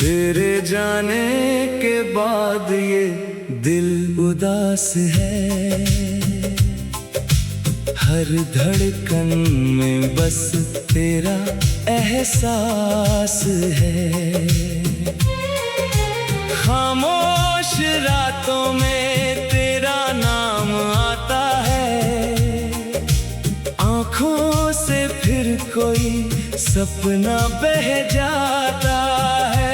तेरे जाने के बाद ये दिल उदास है, हर धड़कन में बस तेरा एहसास है। खामोश रातों में तेरा नाम आता है, आँखों से फिर कोई सपना बह जाता है।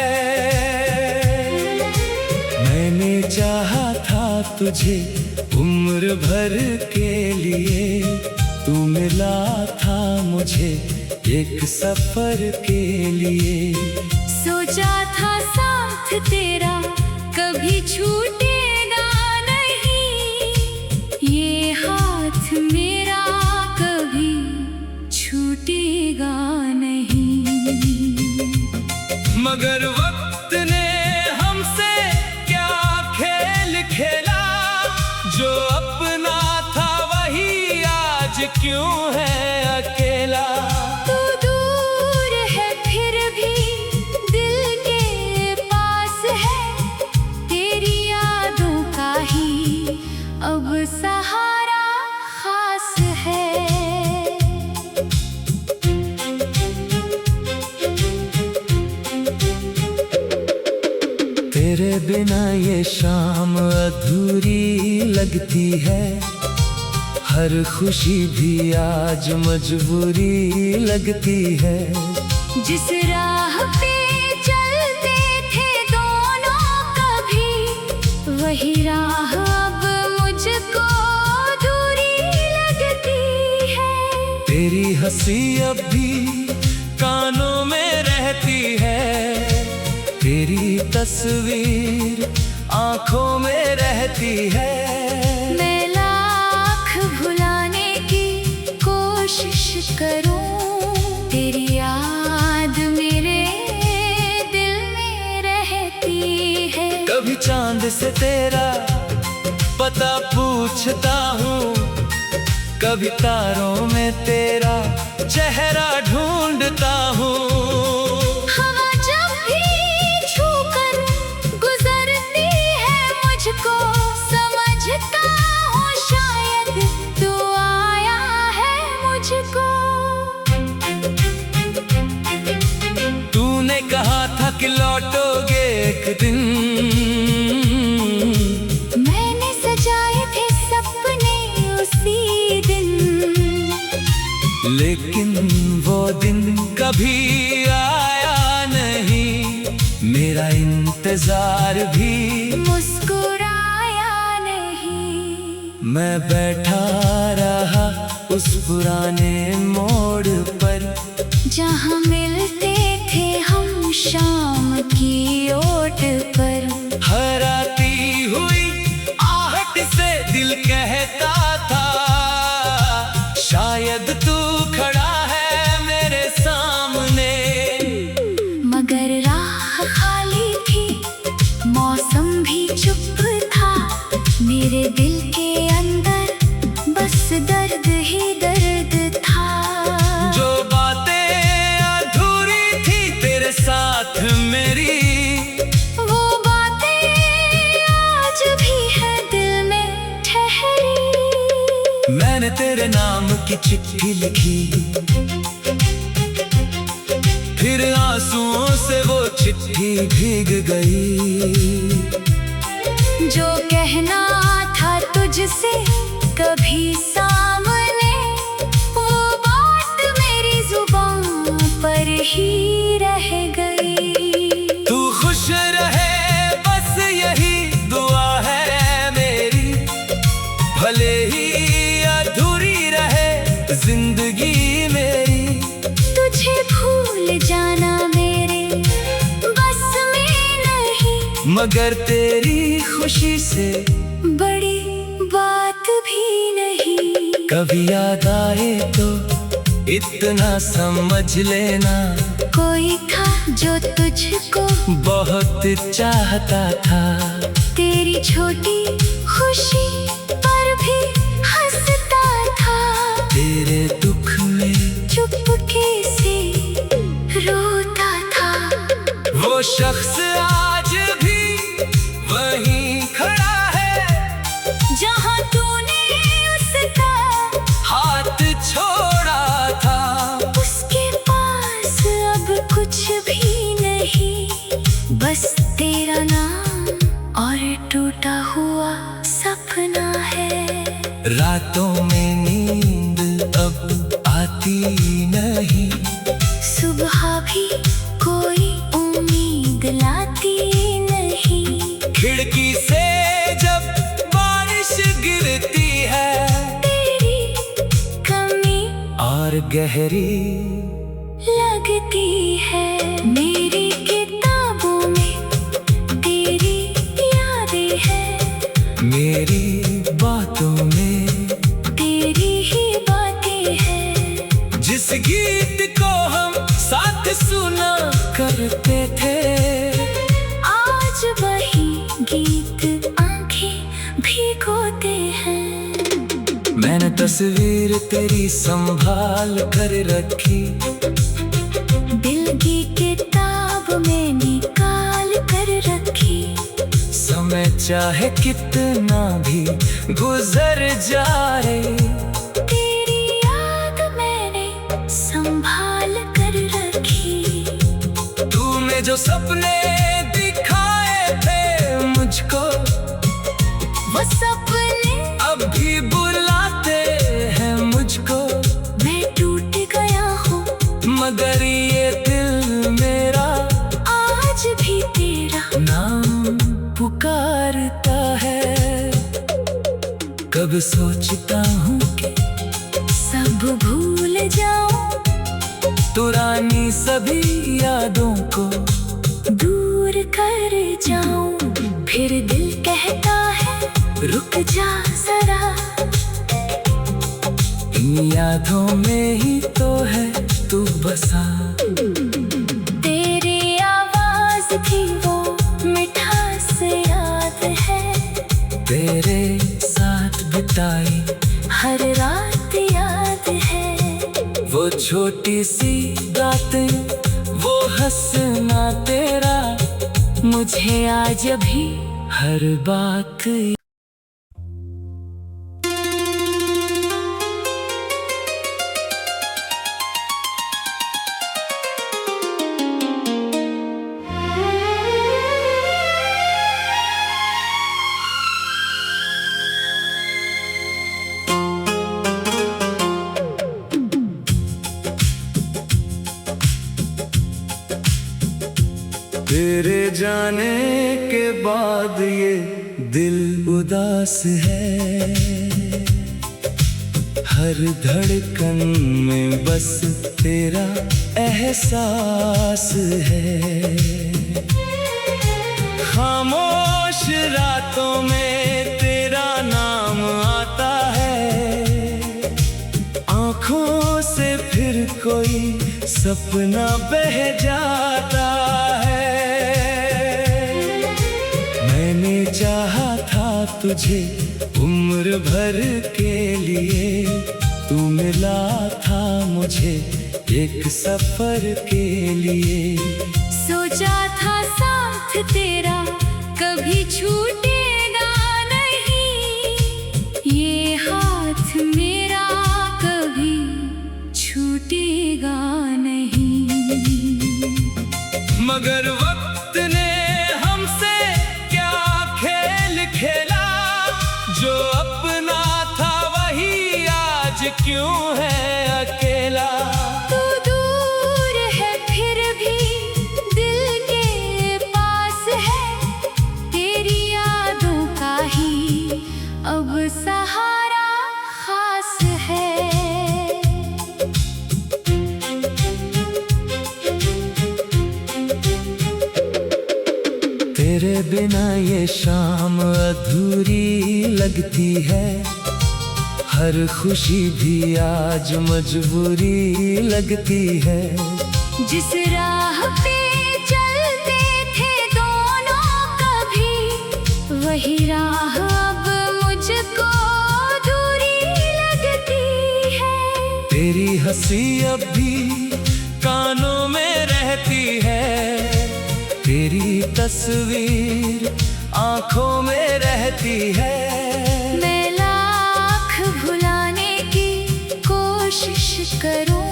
मैंने चाहा था तुझे उम्र भर के लिए, तू मिला था मुझे एक सफर के लिए। सोचा था साथ तेरा कभी छूटेगा नहीं, ये हाथ मेरा कभी छूटेगा नहीं। मगर वक्त ने हमसे क्या खेल खेला, जो अपना था वही आज क्यों है अकेला। तू दूर है फिर भी दिल के पास है, तेरी यादों का ही अब सहारा खास है। तेरे बिना ये शाम अधूरी लगती है, हर खुशी भी आज मजबूरी लगती है। जिस राह पे चलते थे दोनों कभी, वही राह अब मुझको दूरी लगती है। तेरी हंसी अब भी कानों में रहती है, तेरी तस्वीर आँखों में रहती है। मैं लाख भुलाने की कोशिश करूं, तेरी याद मेरे दिल में रहती है। कभी चांद से तेरा पता पूछता हूँ, कभी तारों में तेरा चेहरा ढूंढता हूँ। तूने कहा था कि लौटोगे एक दिन, मैंने सजाए थे सपने उसी दिन, लेकिन वो दिन कभी आया नहीं। मेरा इंतजार भी मुस्कुराया नहीं। मैं बैठा रहा उस पुराने मोड़ पर, जहाँ मिलते थे हम शाम की ओट पर। हर आती हुई आहट से दिल कहता था, शायद तू खड़ा है मेरे सामने। मगर राह खाली थी, मौसम भी चुप था, मेरे दिल के अंदर बस दर्द ही दर्द था। जो बातें अधूरी थी तेरे साथ मेरी, वो बातें आज भी है दिल में ठहरी। मैंने तेरे नाम की चिट्ठी लिखी, फिर आंसुओं से वो चिट्ठी भीग गई। जो कहना था तुझसे कभी सामने, वो बात मेरी जुबान पर ही रह गई। तू खुश रहे बस यही दुआ है मेरी, भले ही अधूरी रहे जिंदगी मेरी। तुझे भूल जाना मेरे बस में नहीं, मगर तेरी खुशी से बड़ी बात भी नहीं। कभी याद आए तो इतना समझ लेना, कोई था जो तुझको बहुत चाहता था। तेरी छोटी खुशी पर भी हंसता था, तेरे दुख में चुपके से रोता था। वो शख्स आज भी वहीं खड़ा है जहाँ तूने उसका हाथ छोड़ा था। उसके पास अब कुछ भी नहीं, बस तेरा नाम और टूटा हुआ सपना है। रातों में नींद अब आती नहीं, सुबह भी कोई उम्मीद लाती नहीं। खिड़की से जब बारिश गिरती है तेरी कमी और गहरी लगती है। मेरी किताबों में तेरी यादें हैं, मेरी बातों में तेरी ही बातें हैं। जिस गीत को हम साथ सुना करते थे, आज वही गीत आंखें भिगोते हैं। मैंने तस्वीर तेरी संभाल कर रखी, दिल की किताब में निकाल कर रखी। समय चाहे कितना भी गुजर जाए, तेरी याद मैंने संभाल कर रखी। तूने जो सपने दिखाए थे मुझको, वो सपने अब भी बुलाते हैं मुझको। मैं टूट गया हूँ, मगर ये दिल मेरा आज भी तेरा नाम पुकारता है। कब सोचता हूँ कि सब भूल जाऊं, पुरानी सभी यादों को दूर कर जाऊं। फिर दिल कहता है रुक जा जरा, इन यादों में ही तो है तू बसा। तेरी आवाज थी वो मिठास याद है, तेरे साथ बिताई हर रात याद है। वो छोटी सी बातें, वो हंसना तेरा, मुझे आज भी हर बात। तेरे जाने के बाद ये दिल उदास है, हर धड़कन में बस तेरा एहसास है। खामोश रातों में तेरा नाम आता है, आँखों से फिर कोई सपना बह जाता है। मैंने चाहा था तुझे उम्र भर के लिए, तू मिला था मुझे एक सफर के लिए। सोचा था साथ तेरा कभी छूटेगा नहीं, ये हाथ मेरा कभी छूटेगा नहीं। मगर वक्त ने हमसे क्या खेल खेला, जो अपना था वही आज क्यों है अकेला। तू दूर है फिर भी दिल के पास है, तेरी यादों का ही अब सहारा खास है। तेरे बिना ये शाम अधूरी लगती है, हर खुशी भी आज मजबूरी लगती है। जिस राह पे चलते थे दोनों कभी, वही राह अब मुझको दूरी लगती है। तेरी हंसी अब भी कानों में रहती है, तस्वीर आंखों में रहती है। मैं लाख भुलाने की कोशिश करूं,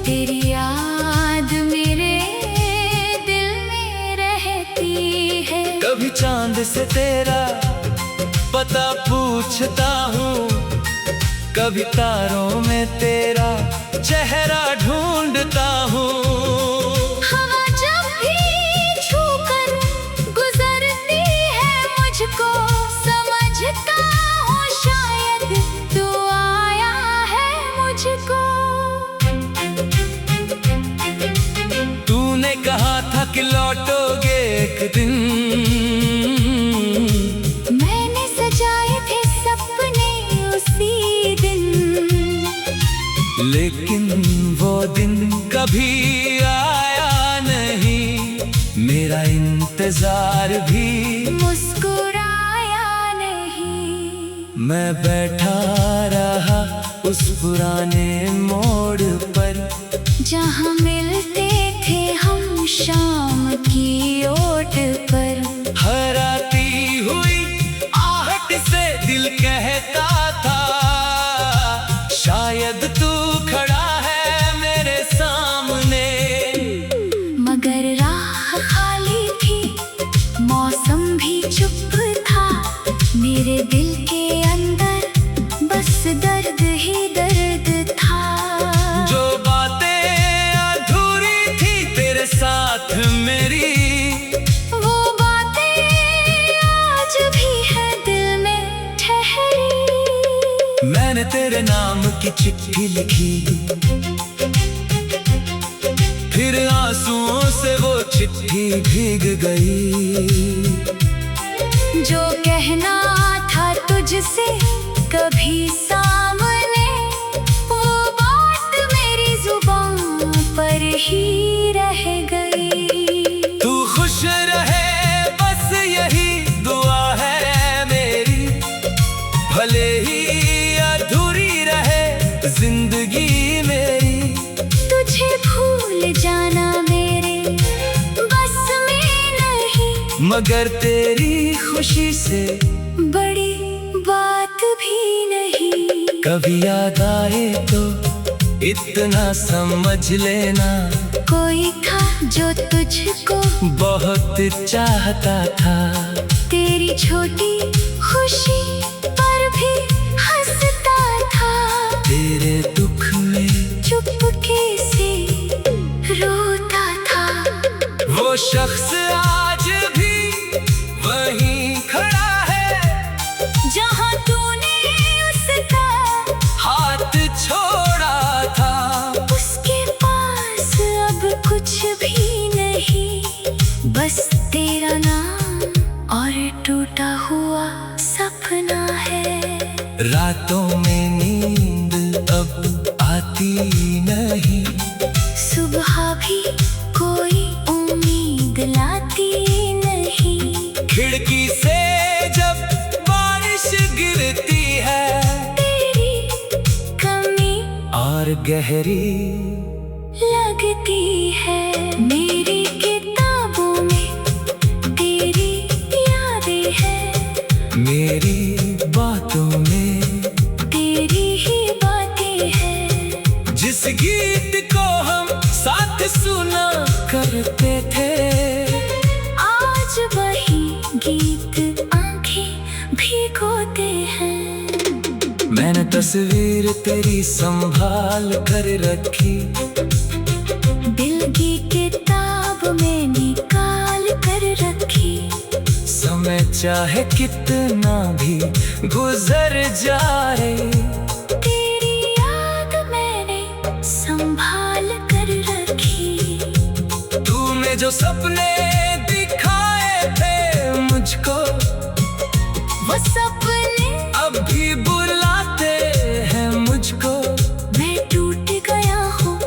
तेरी याद मेरे दिल में रहती है। कभी चांद से तेरा पता पूछता हूँ, कभी तारों में तेरा चेहरा ढूंढता हूँ। हवा जब भी छूकर गुजरती है मुझको, समझता हूँ शायद तू आया है मुझको। तूने कहा था कि लौटोगे एक दिन, मैंने सजाए थे सपने उसी दिन, लेकिन वो दिन कभी आया नहीं। मेरा इंतजार भी मुस्कुराया नहीं। मैं बैठा रहा उस पुराने मोड़ पर, जहाँ मिलते थे हम शाम की ओट पर। हर आती हुई आहट से दिल कहता था, शायद तू खड़ा है मेरे सामने। मगर राह खाली थी, मौसम भी चुप था, मेरे दिल के अंदर बस दर्द ही दर्द था। जो बातें अधूरी थी तेरे साथ मेरी, वो बातें आज भी है दिल में ठहरी। मैंने तेरे नाम की चिट्ठी लिखी, फिर आंसुओं से वो चिट्ठी भीग गई। जो कहना था तुझसे कभी सामने, वो बात मेरी जुबान पर ही रह गई। तू खुश रहे बस यही दुआ है मेरी, भले ही अधूरी रहे जिंदगी मेरी। तुझे भूल जाना मेरे बस में नहीं, मगर तेरी खुशी से बड़ी बात भी नहीं। कभी याद आए तो इतना समझ लेना, कोई था जो तुझको बहुत चाहता था। तेरी छोटी खुशी पर भी हंसता था, तेरे दुख में चुपके से रोता था। वो शख्स आज भी वहीं खड़ा है, जहाँ तूने उसका हाथ छोड़ा था। उसके पास अब कुछ भी नहीं, बस तेरा नाम और टूटा हुआ सपना है। रातों में नींद अब आती नहीं, सुबह भी कोई उम्मीद लाती नहीं। खिड़की से जब बारिश गिरती है, तेरी कमी और गहरी लगती है। मेरी किताबों में तेरी यादें हैं, मेरी बातों में तेरी ही बातें हैं। जिस गीत को हम साथ सुना करते थे, आज वही गीत आंखें भिगोते हैं। मैंने तस्वीर तेरी संभाल कर रखी, दिल की किताब में निकाल कर रखी। समय चाहे कितना भी गुजर जाए, तेरी याद मैंने संभाल कर रखी। तूने जो सपने दिखाए थे मुझको, वो सपने अब भी बुलाते हैं मुझको। मैं टूट गया हूँ,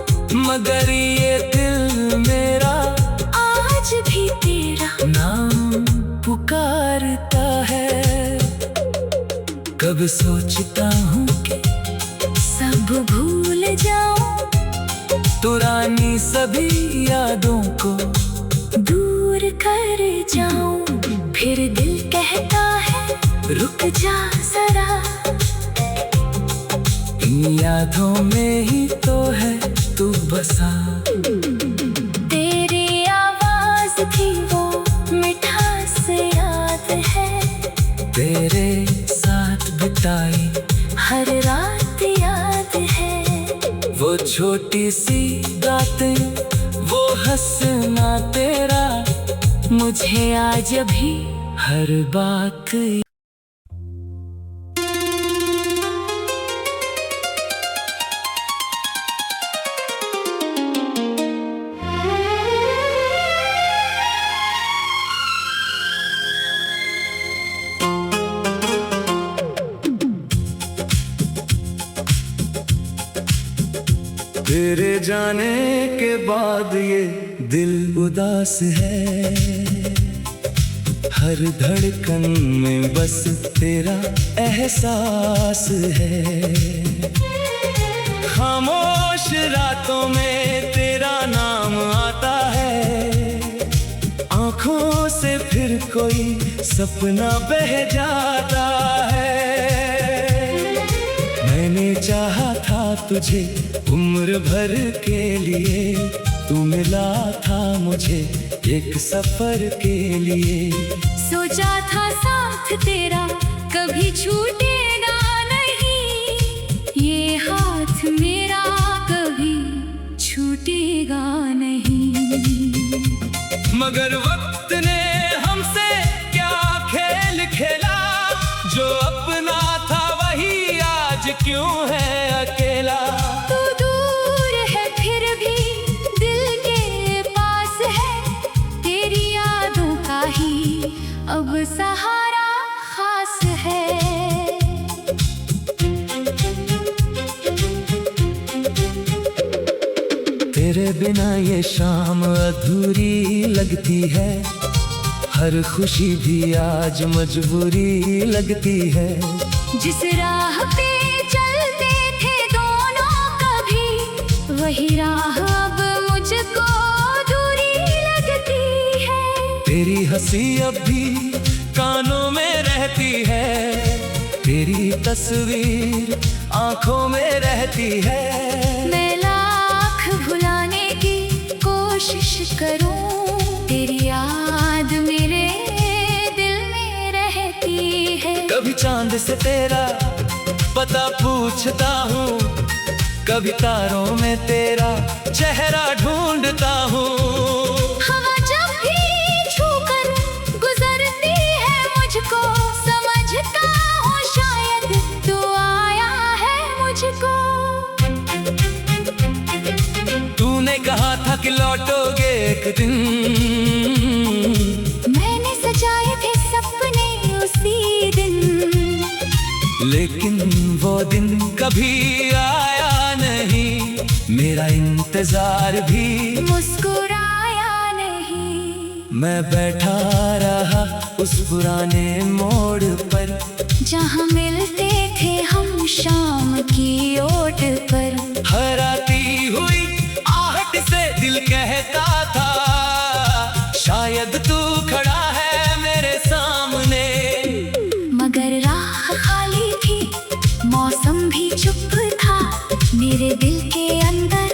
मगर ये दिल मेरा आज भी तेरा नाम पुकारता है। कब सोचता हूँ कि सब भूल जाऊं, पुरानी सभी यादों को दूर दूर कर जाऊं, फिर दिल कहता है रुक जा जरा। इन यादों में ही तो है तू बसा। तेरी आवाज थी वो मिठास याद है, तेरे साथ बिताई हर रात याद है। वो छोटी सी बातें, वो हंसना तेरा, मुझे आज भी हर बात। तेरे जाने के बाद ये दिल उदास है, हर धड़कन में बस तेरा एहसास है। खामोश रातों में तेरा नाम आता है, आंखों से फिर कोई सपना बह जाता है। मैंने चाहा था तुझे उम्र भर के लिए, तू मिला था मुझे एक सफर के लिए। सोचा था साथ तेरा कभी छूटेगा नहीं, ये हाथ मेरा कभी छूटेगा नहीं। मगर वक्त ने हमसे क्या खेल खेला, जो अपना था वही आज क्यों है अकेला। तू दूर है फिर भी दिल के पास है, तेरी यादों का ही अब सहारा खास है। तेरे बिना ये शाम अधूरी लगती है, हर खुशी भी आज मजबूरी लगती है। जिस राह पे चलते थे दोनों कभी, वही राह अब मुझको दूरी लगती है। तेरी हंसी अब भी कानों में रहती है, तेरी तस्वीर आंखों में रहती है। मैं लाख भुलाने की कोशिश करूं, तेरी याद मेरे दिल में रहती है। कभी चांद से तेरा पता पूछता हूँ, कभी तारों में तेरा चेहरा ढूंढता हूँ। हवा जब भी छूकर गुजरती है मुझको, समझता हूँ शायद तू आया है मुझको। तूने कहा था कि लौटोगे एक दिन, मैंने सजाए थे सपने उसी दिन, लेकिन वो दिन कभी आया नहीं। मेरा इंतजार भी मुस्कुराया नहीं। मैं बैठा रहा उस पुराने मोड़ पर, जहाँ मिलते थे हम शाम की ओट पर। हर आती हुई आहट से दिल कहता था, शायद तू खड़ा है मेरे सामने। मगर राह खाली थी, मौसम भी चुप था, मेरे दिल के अंदर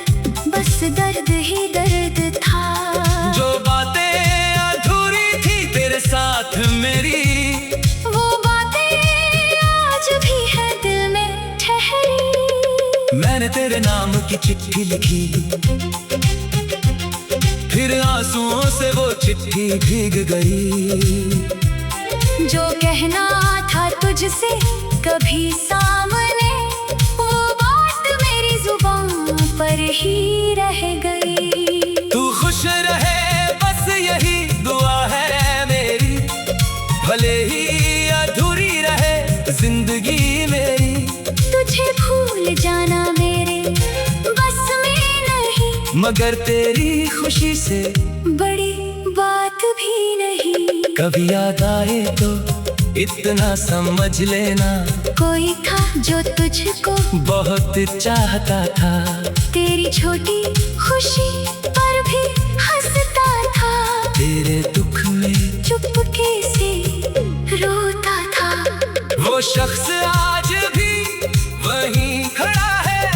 बस दर्द ही दर्द था। जो बातें अधूरी थी तेरे साथ मेरी, वो बातें आज भी है दिल में ठहरी। मैंने तेरे नाम की चिट्ठी लिखी, फिर आंसुओं से वो चिट्ठी भीग गई। जो कहना था तुझसे कभी सामने, वो बात मेरी जुबान पर ही रह गई। तू खुश रहे बस यही दुआ है मेरी, भले ही अधूरी रहे जिंदगी मेरी। तुझे भूल जाना मेरे बस में नहीं, मगर तेरी खुशी से बड़ी बात भी नहीं। कभी याद आए तो इतना समझ लेना, कोई था जो तुझको बहुत चाहता था। तेरी छोटी खुशी पर भी हंसता था। तेरे तेरे दुख में चुपके से रोता था। वो शख्स आज भी वहीं खड़ा है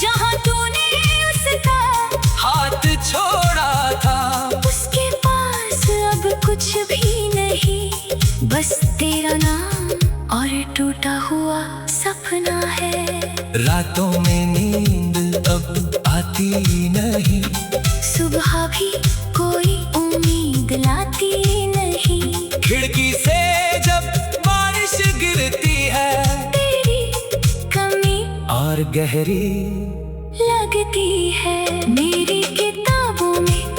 जहाँ तूने उसका हाथ छोड़ा था। उसके पास अब कुछ भी नहीं, बस तेरा नाम और टूटा हुआ सपना है। रातों में नींद अब आती नहीं, सुबह भी कोई उम्मीद लाती नहीं। खिड़की से जब बारिश गिरती है तेरी कमी और गहरी लगती है। मेरी किताबों में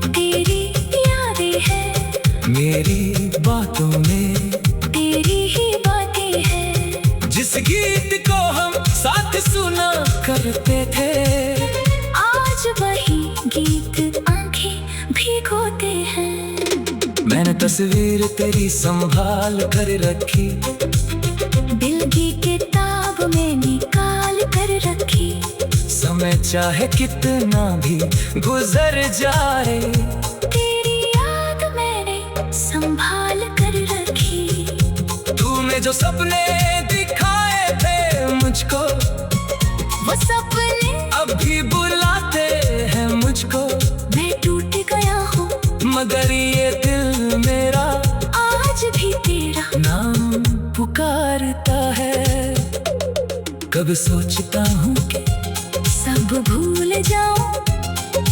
तेरी यादें हैं, मेरी बातों में तेरी ही बातें हैं। जिस गीत को हम साथ सुना करते थे, आज वही गीत आंखें भिगोते हैं। मैंने तस्वीर तेरी संभाल कर रखी, दिल की किताब में निकाल कर रखी। समय चाहे कितना भी गुजर जाए, तेरी याद मैंने संभाल कर रखी। तूने जो सपने दिखाए थे मुझको, वो सपने अब भी बुलाते हैं मुझको। मैं टूट गया हूँ मगर ये दिल मेरा आज भी तेरा नाम पुकारता है। कब सोचता हूँ कि सब भूल जाऊं,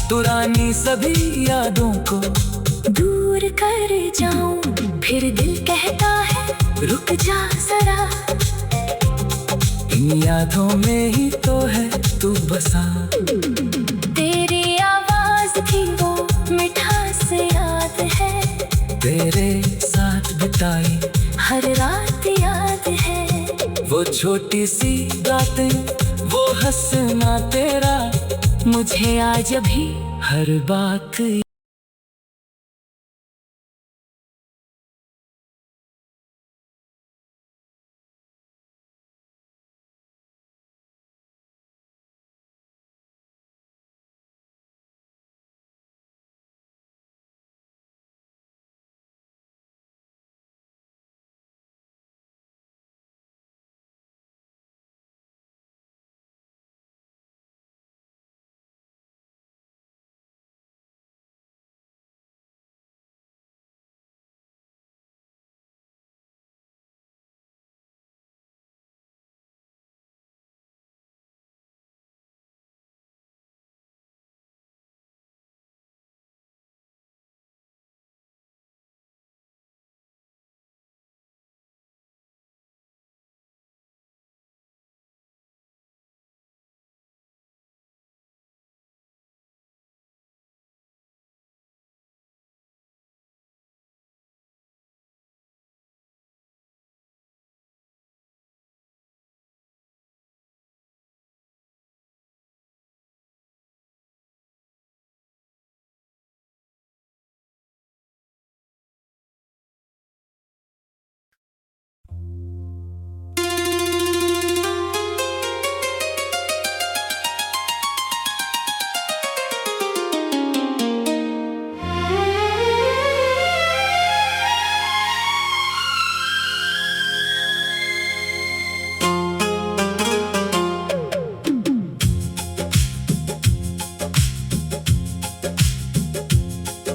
पुरानी सभी यादों को दूर कर जाऊं। फिर दिल कहता है रुक जा जरा, इन यादों में ही तो है तू बसा। तेरी आवाज थी वो मिठास याद है, तेरे साथ बिताई हर रात याद है। वो छोटी सी बातें, वो हंसना तेरा, मुझे आज भी हर बात।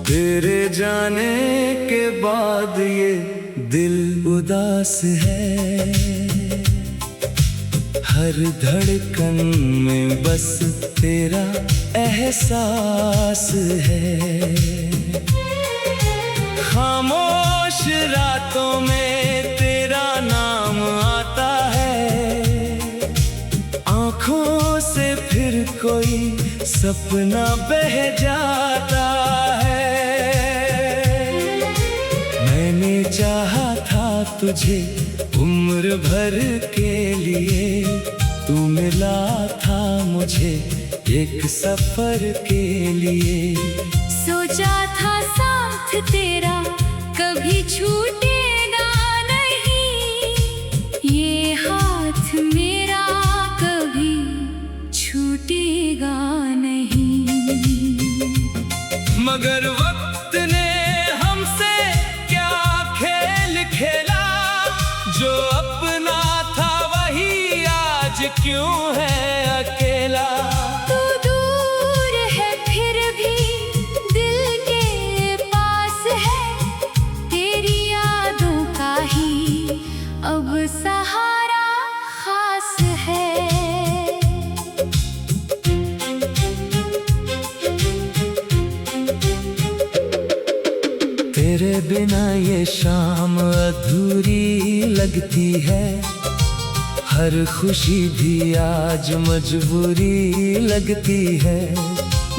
तेरे जाने के बाद ये दिल उदास है, हर धड़कन में बस तेरा एहसास है। खामोश रातों में तेरा नाम आता है, आँखों से फिर कोई सपना बह जाता है। मैंने चाहा था तुझे उम्र भर के लिए, तू मिला था मुझे एक सफर के लिए। सोचा था साथ तेरा कभी छूटेगा नहीं, ये हाथ मेरा कभी छूटेगा नहीं। मगर वक्त ने क्यों है अकेला। तू दूर है फिर भी दिल के पास है, तेरी यादों का ही अब सहारा खास है। तेरे बिना ये शाम अधूरी लगती है, हर खुशी भी आज मजबूरी लगती है।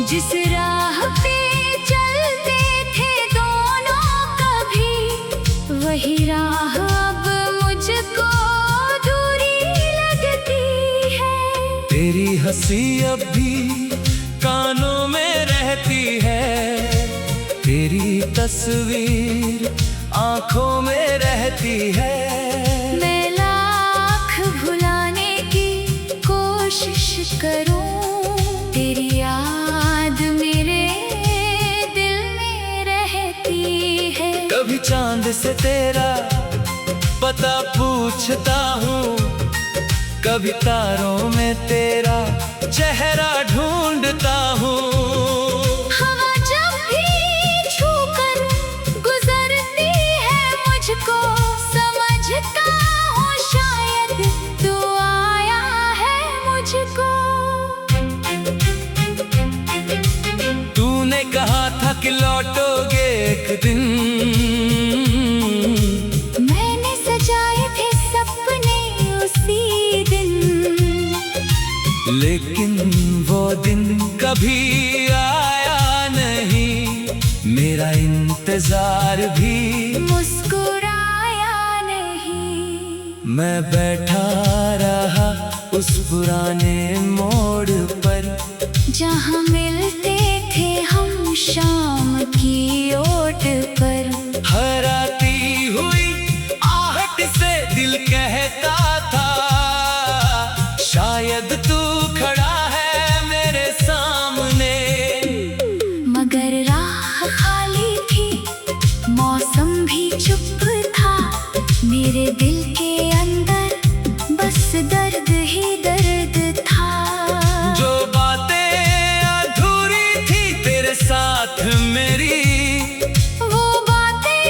जिस राह पे चलते थे दोनों कभी, वही राह अब मुझको दूरी लगती है। तेरी हंसी अब भी कानों में रहती है, तेरी तस्वीर आंखों में रहती है। मैं लाख भुलाने की कोशिश करूं, तेरी याद मेरे दिल में रहती है। कभी चांद से तेरा पता पूछता हूँ, कभी तारों में तेरा चेहरा ढूंढता हूँ। हवा जब भी छूकर गुजरती है मुझको, समझता हूँ शायद तू आया है मुझको। तूने कहा था कि लौटोगे एक दिन, मैंने सजाए थे सपने उसी दिन, लेकिन वो दिन कभी आया नहीं। मेरा इंतजार भी मुस्कुराया नहीं। मैं बैठा रहा उस पुराने मोड़ पर, जहाँ मिलते थे हम शाम की ओट पर। हर आती हुई आहट से दिल कहता था, शायद तू खड़ा है मेरे सामने। मगर राह खाली थी, मौसम भी चुप था, मेरे दिल के अंदर बस दर्द ही दर्द था। जो बातें अधूरी थी तेरे साथ मेरी, वो बातें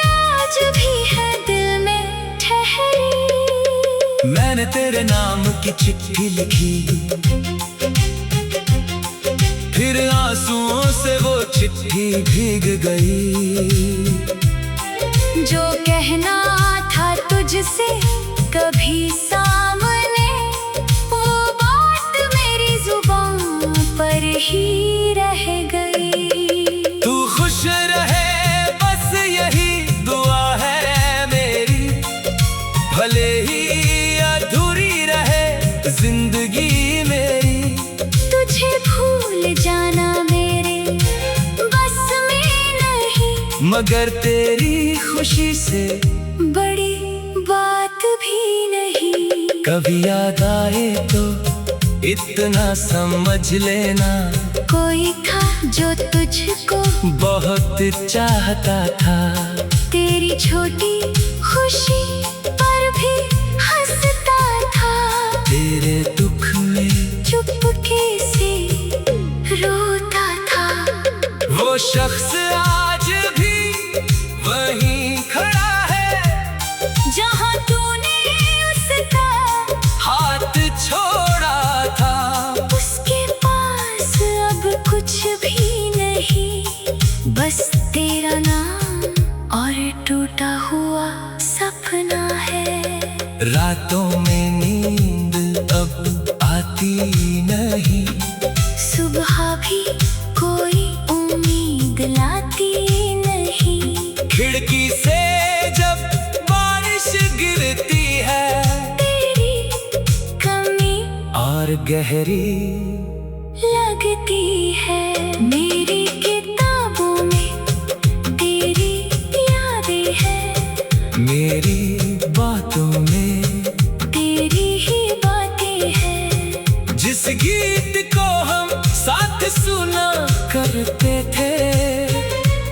आज भी है दिल में ठहरी। मैंने तेरे नाम की चिट्ठी लिखी, फिर आंसुओं से वो चिट्ठी भीग गई। जो कहना था तुझसे कभी सामने, वो बात मेरी जुबान पर ही रह गई। तू खुश रहे बस यही दुआ है मेरी, भले ही अधूरी रहे जिंदगी मेरी। तुझे भूल जाना मेरे बस में नहीं, मगर तेरी खुशी से बड़ी बात भी नहीं। कभी याद आए तो इतना समझ लेना, कोई था जो तुझको बहुत चाहता था। तेरी छोटी खुशी पर भी हंसता था, तेरे दुख में चुपके से रोता था। वो शख्स आज भी वहीं खड़ा है, जहाँ तूने उसका हाथ छोड़ा था। उसके पास अब कुछ भी नहीं, बस तेरा नाम और टूटा हुआ सपना है। रातों में नींद अब आती नहीं, सुबह भी कोई उम्मीद लाती नहीं। खिड़की से जब बारिश गिरती है, तेरी कमी और गहरी लगती है। मेरी किताबों में तेरी यादें हैं, मेरी बातों में तेरी ही बातें हैं। जिस गीत को हम साथ सुना करते थे,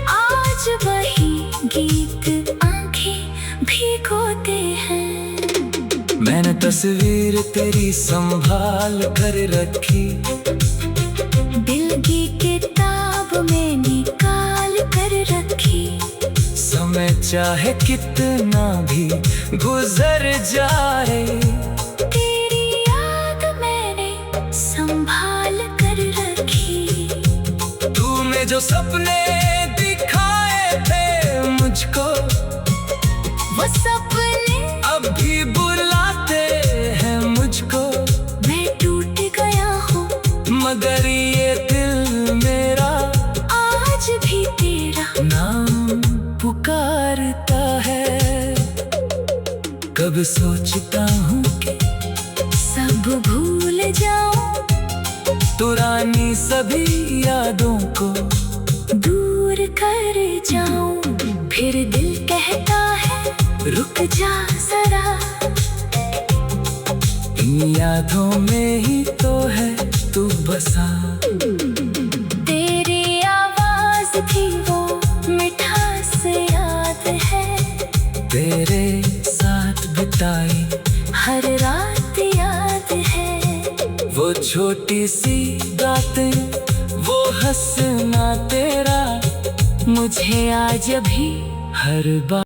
आज वही गीत आंखें भिगोते हैं। मैंने तस्वीर तेरी संभाल कर रखी, दिल की किताब में निकाल कर रखी। समय चाहे कितना भी गुजर जाए, तेरी याद मैंने संभाल कर रखी। तूने जो सपने दिखाए थे मुझको, वो सपने अब भी बुलाते हैं मुझको। मैं टूट गया हूँ मगर ये दिल मेरा आज भी तेरा नाम पुकारता है। कब सोचता हूँ कि सब भूल जाऊं, पुरानी सभी यादों को दूर कर जाऊं। फिर दिल कहता है रुक जा जरा, इन यादों में ही तो है तू बसा। तेरी आवाज थी वो मिठास याद है, तेरे साथ बिताई हर रात याद है। वो छोटी सी बातें, वो हंसना तेरा, मुझे आज भी हर बार